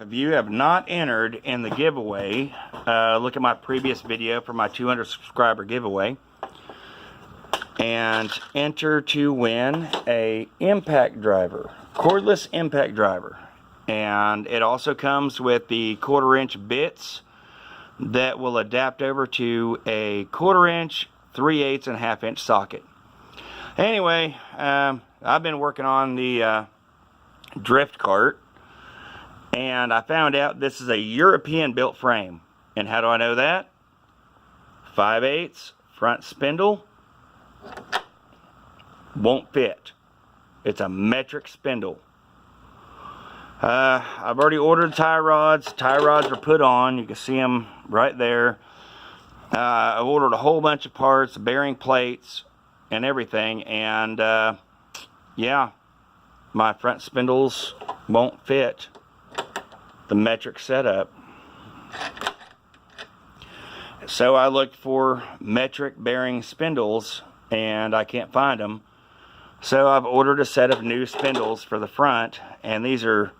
If you have not entered in the giveaway, look at my previous video for my 200 subscriber giveaway and enter to win a impact driver, cordless impact driver. And it also comes with the 1/4 inch bits that will adapt over to a 1/4 inch, 3/8 and 1/2 inch socket. Anyway, I've been working on the drift cart, and I found out this is a European built frame. And how do I know that? 5/8 front spindle won't fit. It's a metric spindle. I've already ordered tie rods. Tie rods are put on. You can see them right there. I ordered a whole bunch of parts, bearing plates and everything, and yeah, my front spindles won't fit the metric setup. So I looked for metric bearing spindles and I can't find them. So I've ordered a set of new spindles for the front, and these are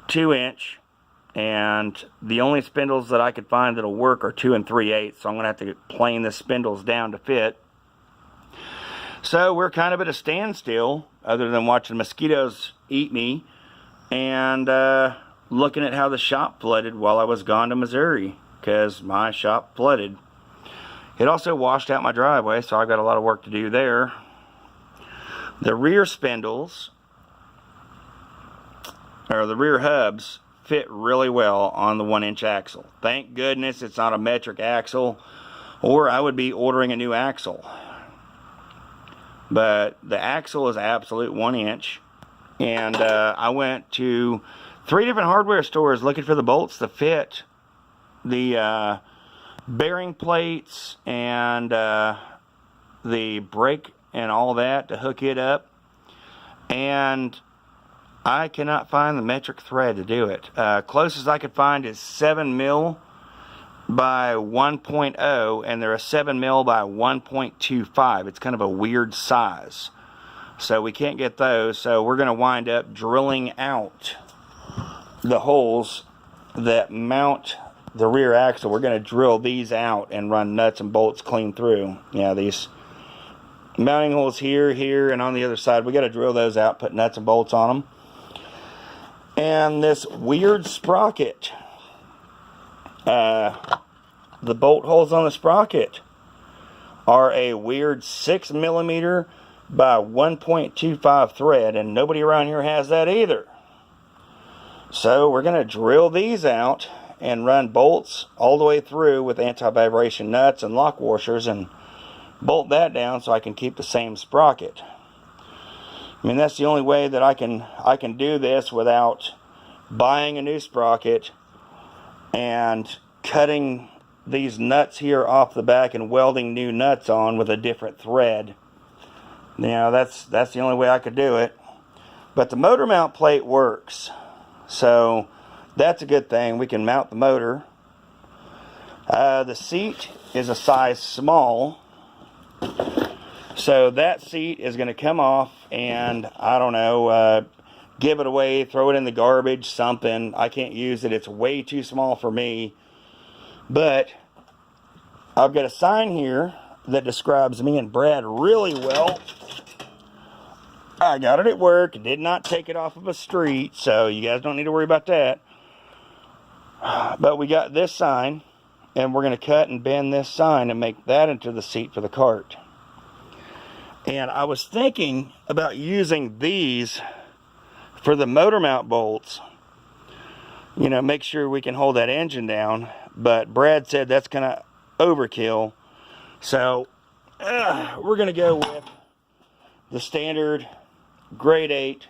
2 inch, and the only spindles that I could find that'll work are 2 3/8, so I'm gonna have to plane the spindles down to fit. So we're kind of at a standstill, other than watching mosquitoes eat me and looking at how the shop flooded while I was gone to Missouri, because my shop flooded. It also washed out my driveway, so I've got a lot of work to do there. The rear spindles, or the rear hubs, fit really well on the 1 inch axle. Thank goodness it's not a metric axle, or I would be ordering a new axle. But the axle is absolute 1 inch, and I went to 3 different hardware stores looking for the bolts to fit the bearing plates and the brake and all that to hook it up, and I cannot find the metric thread to do it. Closest I could find is 7 mil by 1.0, and they're a 7 mil by 1.25. It's kind of a weird size, so we can't get those. So we're going to wind up drilling out the holes that mount the rear axle. We're going to drill these out and run nuts and bolts clean through. Yeah, these mounting holes here, here, and on the other side, we got to drill those out, put nuts and bolts on them. And this weird sprocket, the bolt holes on the sprocket are a weird 6 millimeter by 1.25 thread, and nobody around here has that either. So we're going to drill these out and run bolts all the way through with anti-vibration nuts and lock washers and bolt that down so I can keep the same sprocket. I mean, that's the only way that I can do this without buying a new sprocket and cutting these nuts here off the back and welding new nuts on with a different thread. You know, that's the only way I could do it. But the motor mount plate works, so that's a good thing. We can mount the motor. The seat is a size small, so that seat is going to come off, and I don't know, give it away, throw it in the garbage, something. I can't use it. It's way too small for me. But I've got a sign here that describes me and Brad really well. I got it at work. Did not take it off of a street, so you guys don't need to worry about that. But we got this sign, and we're going to cut and bend this sign and make that into the seat for the cart. And I was thinking about using these for the motor mount bolts. You know, make sure we can hold that engine down. But Brad said that's kind of overkill. So we're going to go with the standard grade 8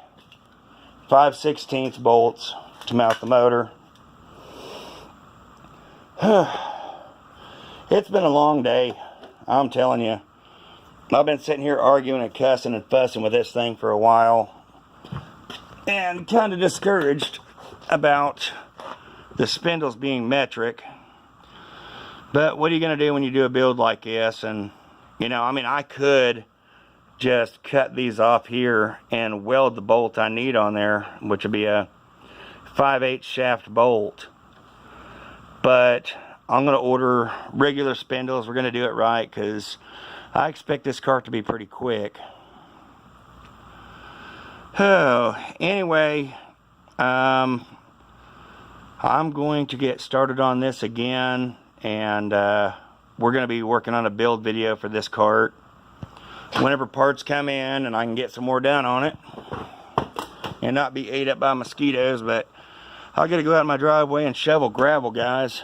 5/16 bolts to mount the motor. It's been a long day, I'm telling you. I've been sitting here arguing and cussing and fussing with this thing for a while, and kind of discouraged about the spindles being metric. But what are you going to do when you do a build like this? And, you know, I mean, I could just cut these off here and weld the bolt I need on there, which would be a 5/8 shaft bolt. But I'm going to order regular spindles. We're going to do it right because I expect this cart to be pretty quick. Oh, anyway, I'm going to get started on this again, and we're going to be working on a build video for this cart whenever parts come in and I can get some more done on it and not be ate up by mosquitoes. But I gotta go out in my driveway and shovel gravel, guys.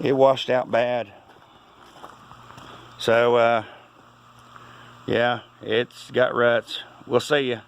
It washed out bad. So yeah, it's got ruts. We'll see ya.